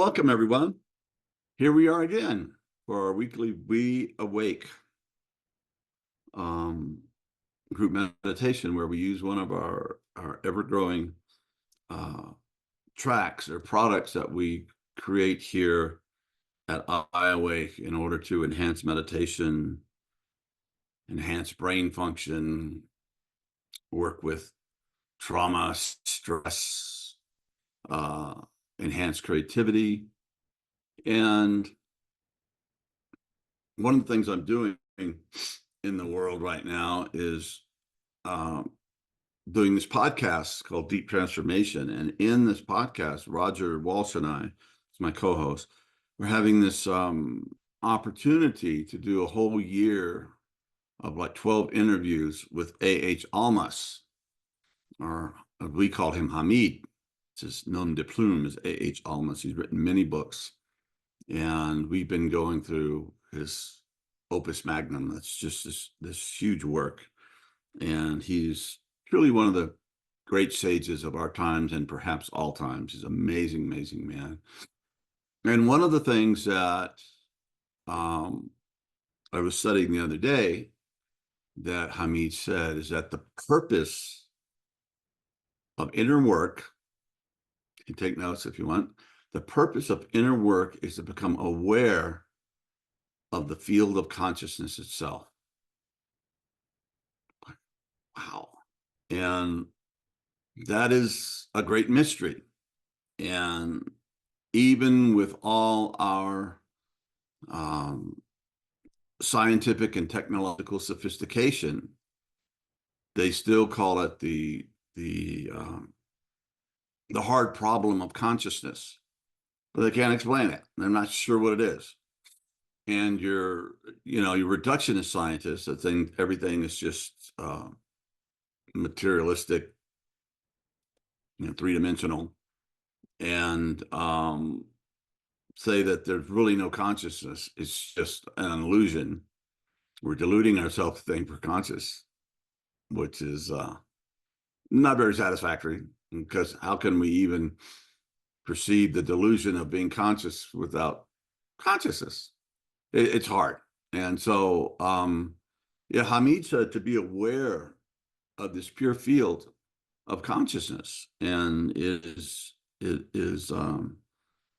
welcome everyone. Here we are again for our weekly WeAwake group meditation, where we use one of our ever-growing tracks or products that we create here at WeAwake in order to enhance meditation, enhance brain function, work with trauma, stress, enhance creativity. And one of the things I'm doing in the world right now is doing this podcast called Deep Transformation. And in this podcast, Roger Walsh and I, it's my co-host, we're having this opportunity to do a whole year of like 12 interviews with A.H. Almas, or we call him Hamid. It's his nom de plume is A.H. Almas. He's written many books. And we've been going through his opus magnum. That's just this huge work. And he's truly one of the great sages of our times and perhaps all times. He's an amazing, amazing man. And one of the things that I was studying the other day that Hamid said is that the purpose of inner work, you can take notes if you want, the purpose of inner work is to become aware of the field of consciousness itself. Wow. And that is a great mystery. And even with all our scientific and technological sophistication, they still call it the hard problem of consciousness, but they can't explain it. They're not sure what it is. And your reductionist scientists that think everything is just materialistic, three-dimensional, and say that there's really no consciousness. It's just an illusion. We're deluding ourselves to think we're conscious, which is not very satisfactory, because how can we even perceive the delusion of being conscious without consciousness? It's hard. And so, Hamid said to be aware of this pure field of consciousness, and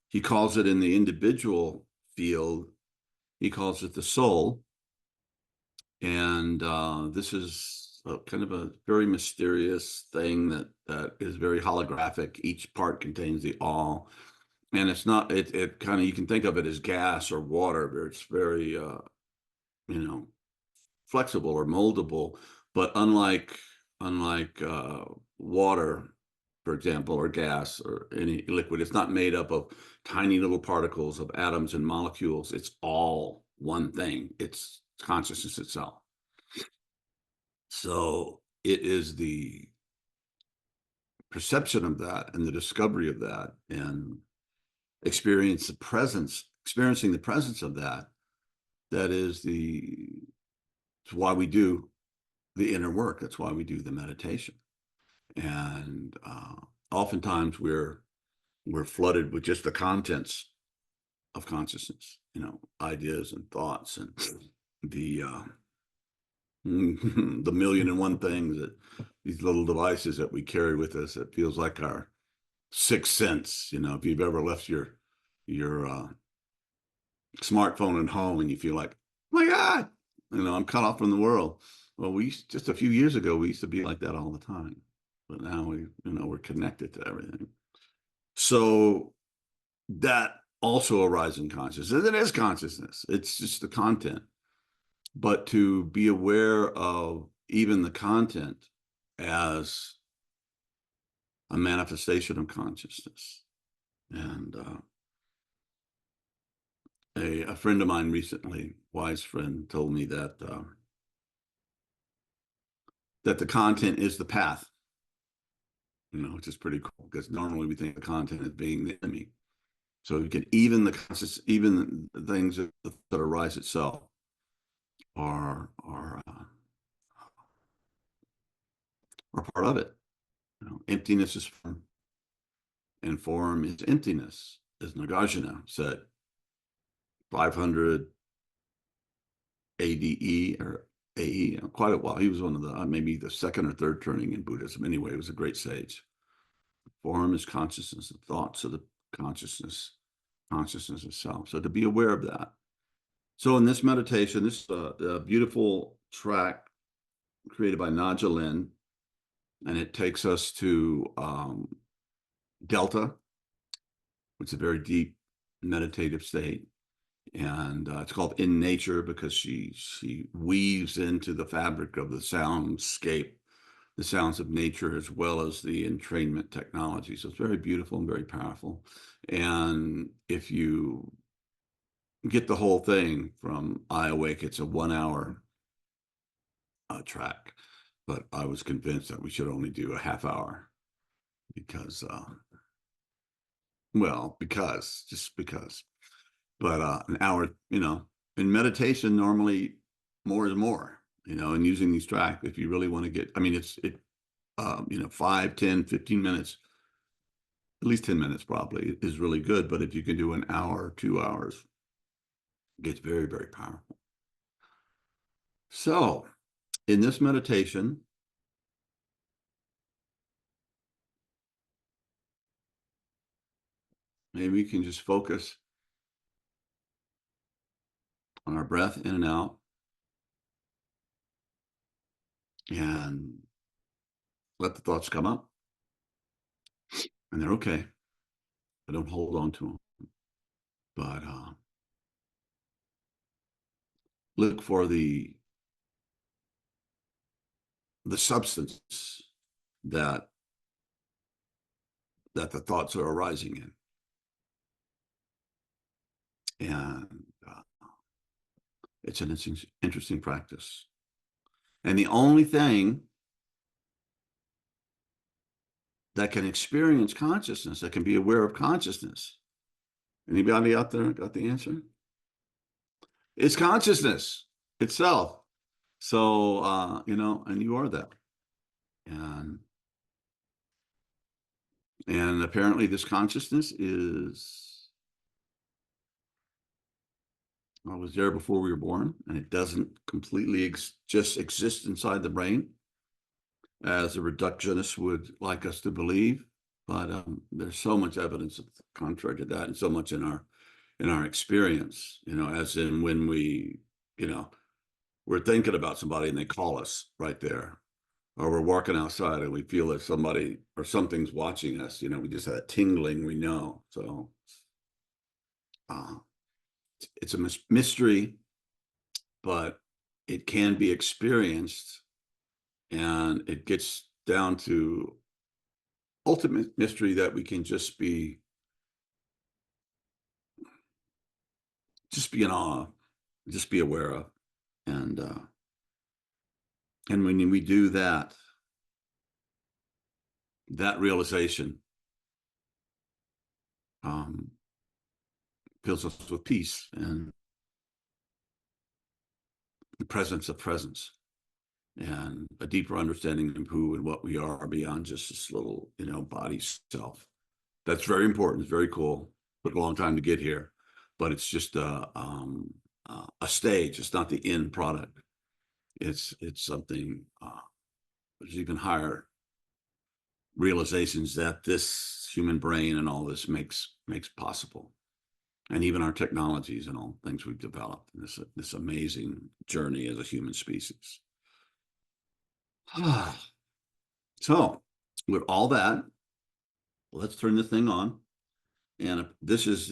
he calls it in the individual field, he calls it the soul. And this is kind of a very mysterious thing that is very holographic. Each part contains the all. And it's not, it kind of, you can think of it as gas or water, but it's very, flexible or moldable. But unlike water, for example, or gas or any liquid, it's not made up of tiny little particles of atoms and molecules. It's all one thing. It's consciousness itself. So it is the perception of that and the discovery of that and experiencing the presence of that is it's why we do the inner work. That's why we do the meditation. And oftentimes we're flooded with just the contents of consciousness, ideas and thoughts and the the million and one things, that these little devices that we carry with us, that feels like our sixth sense. If you've ever left your smartphone at home and you feel like, oh my God, I'm cut off from the world. Well, just a few years ago, we used to be like that all the time, but now we're connected to everything. So that also arises in consciousness. It is consciousness. It's just the content. But to be aware of even the content as a manifestation of consciousness. And a friend of mine recently, wise friend, told me that the content is the path, which is pretty cool, because normally we think of content as being the enemy. So you can even the things that arise itself are part of it. Emptiness is form, and form is emptiness. as Nagarjuna said, 500 ADE or AE, quite a while. He was one of the maybe the second or third turning in Buddhism. Anyway, he was a great sage. Form is consciousness, the thoughts of the consciousness itself. So to be aware of that. So in this meditation, this is a beautiful track created by Nadja Lin, and it takes us to Delta, which is a very deep meditative state. And it's called In Nature because she weaves into the fabric of the soundscape the sounds of nature as well as the entrainment technology. So it's very beautiful and very powerful. And if you get the whole thing from WeAwake, it's a 1 hour track. But I was convinced that we should only do a half hour because, just because. But an hour, in meditation, normally more is more, and using these tracks, if you really want to get, I mean, 5, 10, 15 minutes, at least 10 minutes probably is really good. But if you can do an hour, 2 hours, it gets very, very powerful. So in this meditation, maybe we can just focus on our breath in and out and let the thoughts come up. And they're okay. I don't hold on to them. But look for the substance that the thoughts are arising in. And it's an interesting practice. And the only thing that can experience consciousness, that can be aware of consciousness, anybody out there got the answer? It's consciousness itself. So, and you are that. And apparently this consciousness was there before we were born, and it doesn't completely just exist inside the brain, as the reductionists would like us to believe. But there's so much evidence contrary to that, and so much in our experience, as in when we're thinking about somebody and they call us right there, or we're walking outside and we feel that somebody or something's watching us, we just have that tingling, we know. So it's a mystery, but it can be experienced, and it gets down to ultimate mystery that we can just be in awe, just be aware of. And when we do that realization fills us with peace and the presence of presence and a deeper understanding of who and what we are beyond just this little, body self. That's very important. It's very cool. Took a long time to get here, but it's just a stage. It's not the end product. It's something. There's even higher realizations that this human brain and all this makes possible, and even our technologies and all things we've developed in this amazing journey as a human species. So, with all that, let's turn this thing on. And this is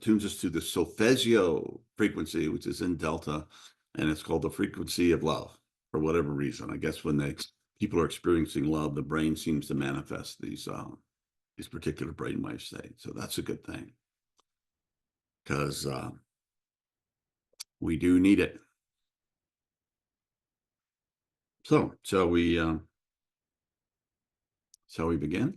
tunes us to the solfeggio frequency, which is in Delta, and it's called the frequency of love for whatever reason. I guess when people are experiencing love, the brain seems to manifest these particular brainwave states. So that's a good thing, because we do need it. So shall we begin?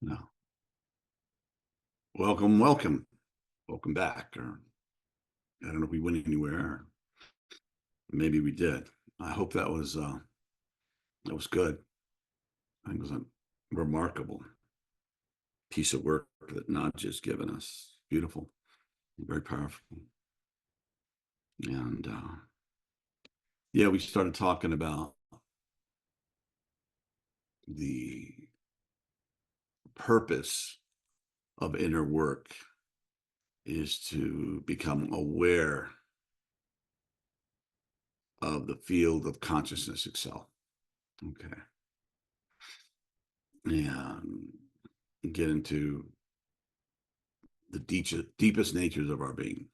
No. Welcome, welcome, welcome back. Or I don't know if we went anywhere. Or maybe we did. I hope that was good. I think it was a remarkable piece of work that Nadja's given us. Beautiful, very powerful. And yeah, we started talking about the purpose of inner work is to become aware of the field of consciousness itself. Okay. And get into the deepest natures of our being.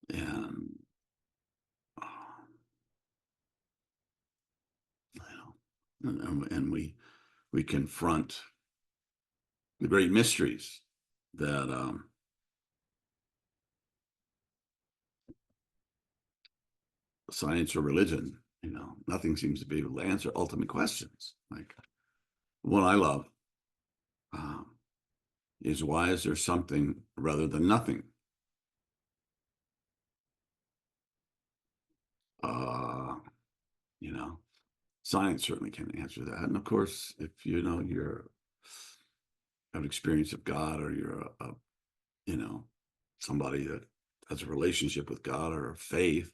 And, you know, and we confront the great mysteries that science or religion, nothing seems to be able to answer ultimate questions. Like one I love um, is, why is there something rather than nothing? Uh, you know, Science certainly can't answer that. And of course, if you're have experience of God, or you're somebody that has a relationship with God or a faith,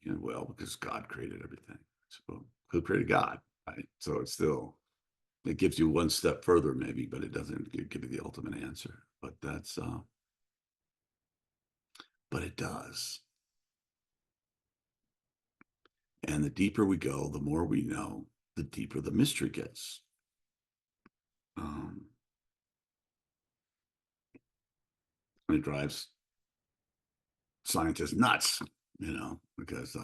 well, because God created everything. So who created God? Right. So it gives you one step further, maybe, but it doesn't give you the ultimate answer. But it does. And the deeper we go, the more we know, the deeper the mystery gets. It drives scientists nuts, because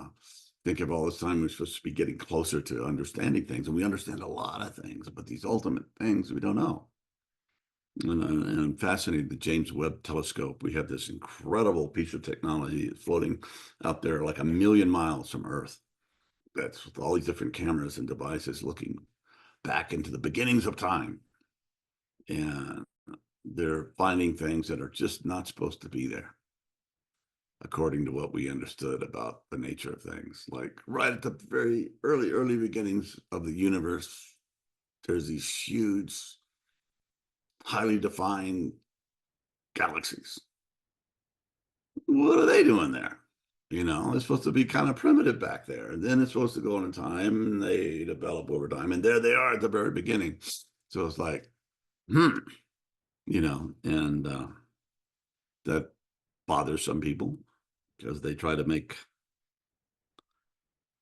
think of all this time we're supposed to be getting closer to understanding things, and we understand a lot of things, but these ultimate things we don't know. And I'm fascinated. The James Webb Telescope, we have this incredible piece of technology floating out there like 1,000,000 miles from Earth. That's with all these different cameras and devices looking back into the beginnings of time. And they're finding things that are just not supposed to be there, according to what we understood about the nature of things. Like right at the very early beginnings of the universe, there's these huge, highly defined galaxies. What are they doing there? It's supposed to be kind of primitive back there. And then it's supposed to go on in time, and they develop over time. And there they are at the very beginning. So it's like, and that bothers some people because they try to make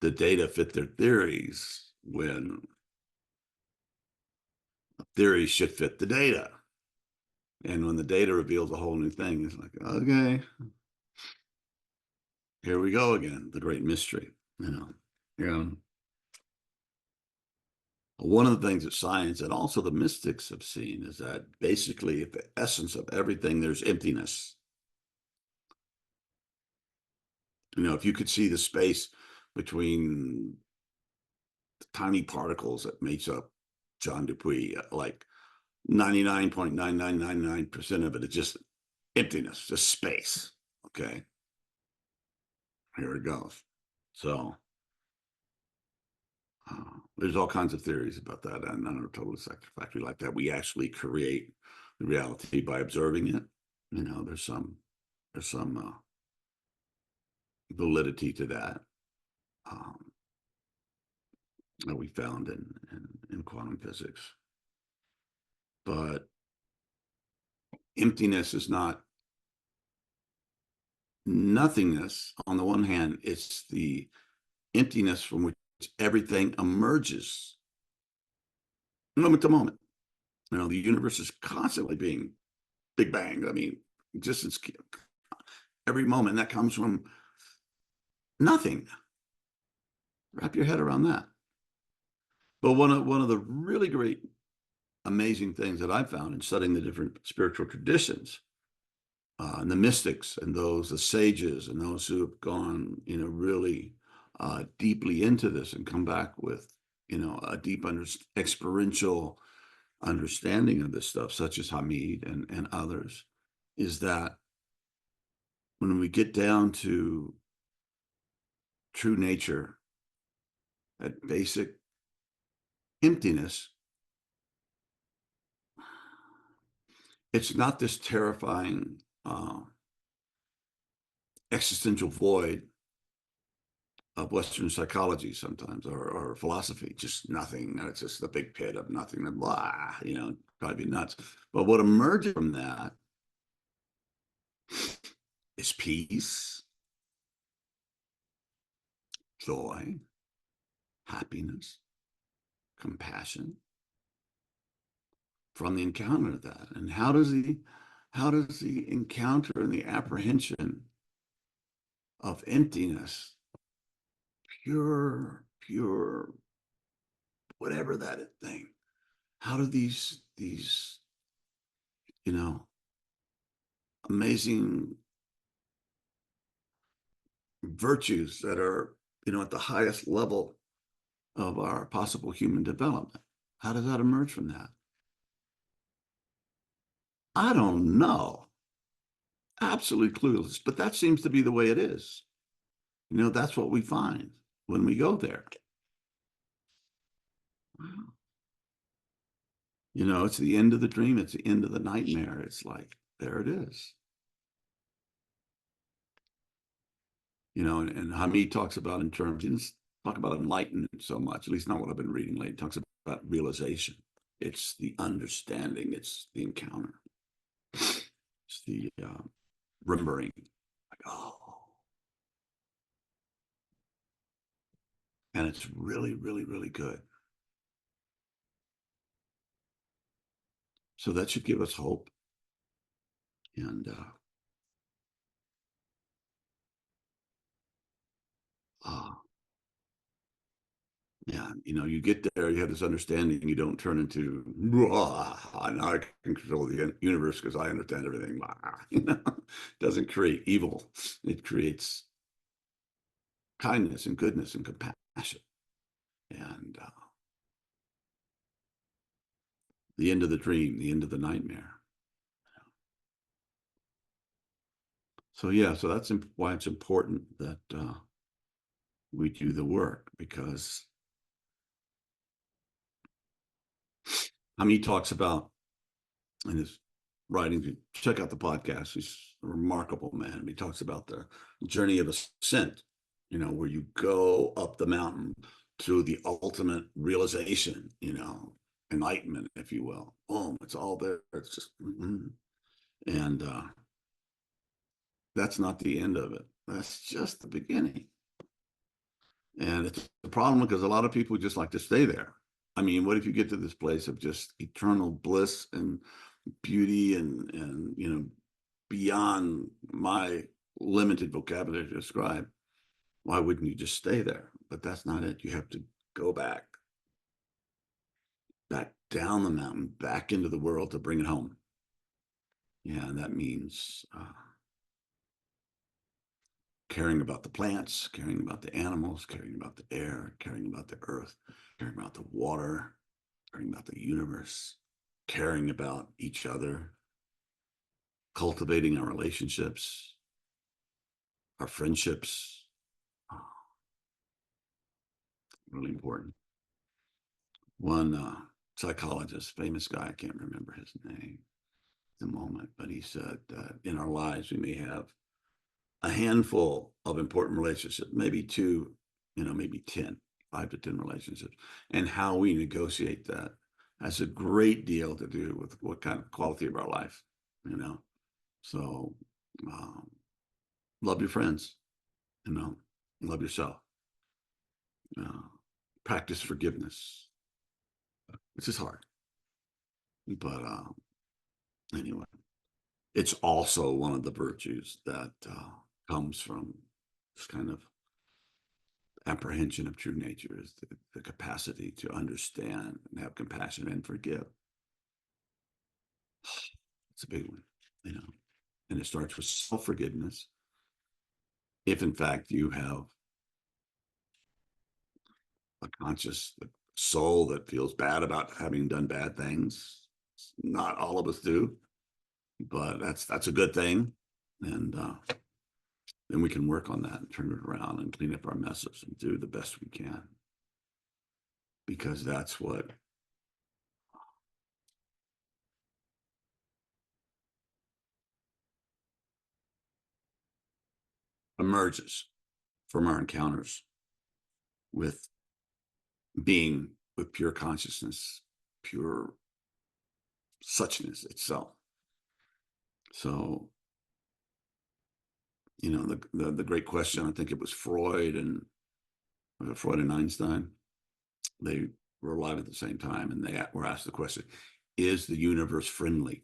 the data fit their theories when theories should fit the data. And when the data reveals a whole new thing, it's like, okay, here we go again, the great mystery. Yeah. One of the things that science and also the mystics have seen is that basically at the essence of everything, there's emptiness. If you could see the space between the tiny particles that makes up John Dupuy, like 99.9999% of it is just emptiness, just space. Okay. Here it goes. So there's all kinds of theories about that, and none are totally satisfactory like that. We actually create the reality by observing it. There's some validity to that that we found in quantum physics. But emptiness is not nothingness. On the one hand, it's the emptiness from which everything emerges moment to moment. The universe is constantly being Big Bang. I mean, existence every moment that comes from nothing. Wrap your head around that. But one of the really great, amazing things that I've found in studying the different spiritual traditions, and the mystics and the sages and those who have gone, really deeply into this and come back with, a deep experiential understanding of this stuff, such as Hamid and others, is that when we get down to true nature, at basic emptiness, it's not this terrifying existential void of Western psychology sometimes, or philosophy, just nothing. It's just the big pit of nothing, and blah, probably nuts. But what emerges from that is peace, joy, happiness, compassion from the encounter of that. And how does the encounter and the apprehension of emptiness, pure, whatever that thing, how do these amazing virtues that are at the highest level of our possible human development, how does that emerge from that? I don't know. Absolutely clueless, but that seems to be the way it is. That's what we find when we go there. It's the end of the dream. It's the end of the nightmare. It's like, there it is. And Hamid talks about in terms, he doesn't talk about enlightenment so much, at least not what I've been reading lately. He talks about realization. It's the understanding. It's the encounter. It's the remembering. Like, oh. And it's really, really, really good. So that should give us hope. And yeah, you get there, you have this understanding, you don't turn into, now I can control the universe because I understand everything. It doesn't create evil. It creates kindness and goodness and compassion. And the end of the dream, the end of the nightmare. So yeah, so that's why it's important that we do the work, because he talks about in his writings, check out the podcast. He's a remarkable man. He talks about the journey of ascent, where you go up the mountain to the ultimate realization, enlightenment, if you will. Boom, it's all there. It's just, and that's not the end of it. That's just the beginning. And it's a problem because a lot of people just like to stay there. I mean, what if you get to this place of just eternal bliss and beauty and beyond my limited vocabulary to describe? Why wouldn't you just stay there? But that's not it. You have to go back down the mountain, back into the world to bring it home. Yeah, and that means caring about the plants, caring about the animals, caring about the air, caring about the earth, caring about the water, caring about the universe, caring about each other, cultivating our relationships, our friendships. Really important. One psychologist, famous guy, I can't remember his name at the moment, but he said that in our lives we may have a handful of important relationships, maybe two, maybe 10, 5 to 10 relationships. And how we negotiate that has a great deal to do with what kind of quality of our life, So love your friends, love yourself. Practice forgiveness, which is hard. But anyway, it's also one of the virtues that comes from this kind of apprehension of true nature, is the capacity to understand and have compassion and forgive. It's a big one, and it starts with self-forgiveness. If in fact you have a conscious soul that feels bad about having done bad things. Not all of us do, but that's a good thing. And then we can work on that and turn it around and clean up our messes and do the best we can. Because that's what emerges from our encounters with being, with pure consciousness, pure suchness itself. So, you know, the great question, I think it was Freud and Einstein, they were alive at the same time, and they were asked the question, is the universe friendly?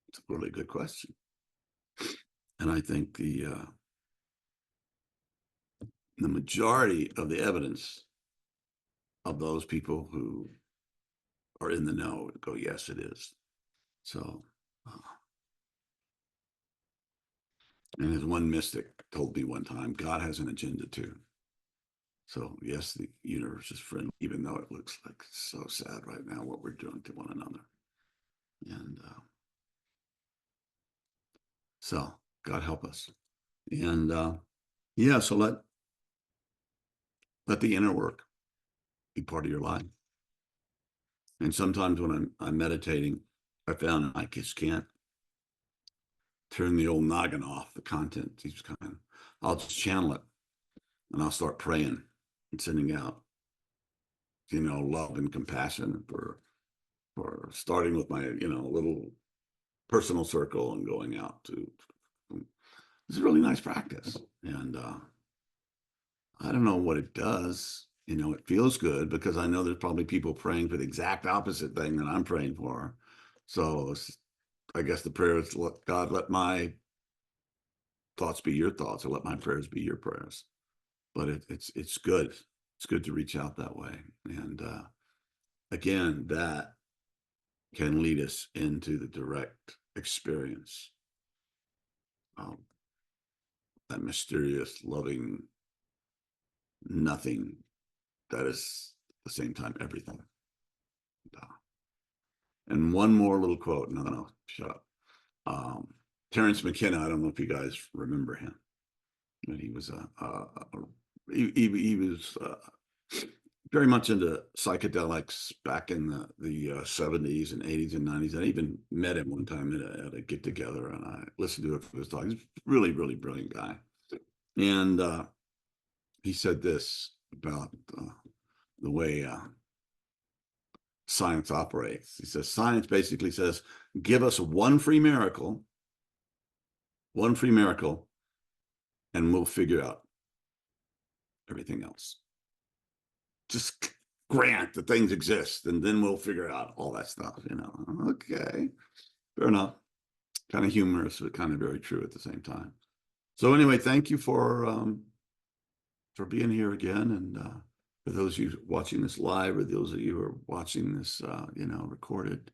It's a really good question. And I think the majority of the evidence of those people who are in the know go, yes, it is. So, and as one mystic told me one time, God has an agenda too. So yes, the universe is friendly, even though it looks like it's so sad right now what we're doing to one another. And so God help us. And yeah, so let the inner work be part of your life. And sometimes when I'm meditating, I found I just can't turn the old noggin off, the content. I'll just channel it, and I'll start praying and sending out, you know, love and compassion for starting with my, you know, little personal circle and going out to. It's a really nice practice, and I don't know what it does. You know, it feels good because I know there's probably people praying for the exact opposite thing that I'm praying for. So I guess the prayer is, God, let my thoughts be your thoughts, or let my prayers be your prayers. But it's good. It's good to reach out that way. And again, that can lead us into the direct experience, that mysterious, loving nothing that is at the same time everything. And one more little quote. No, shut up. Terence McKenna, I don't know if you guys remember him, but he was he was very much into psychedelics back in the 70s and 80s and 90s. I even met him one time at a get together, and I listened to his talk. He's a really, really brilliant guy. And he said this about the way science operates. He says, science basically says, give us one free miracle, and we'll figure out everything else. Just grant that things exist, and then we'll figure out all that stuff, you know. Okay, fair enough. Kind of humorous, but kind of very true at the same time. So anyway, thank you for being here again. And for those of you watching this live, or those of you who are watching this, you know, recorded,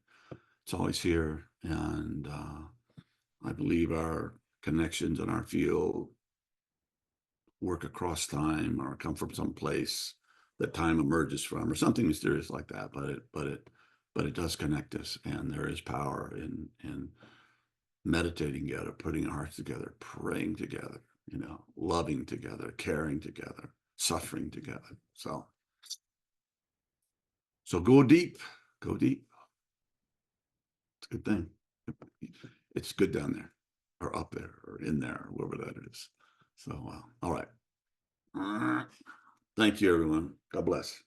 it's always here. And I believe our connections and our field work across time, or come from some place that time emerges from, or something mysterious like that. But it does connect us, and there is power in meditating together, putting our hearts together, praying together, you know, loving together, caring together, suffering together. So go deep, go deep. It's a good thing. It's good down there, or up there, or in there, or wherever that is. So, all right. Thank you, everyone. God bless.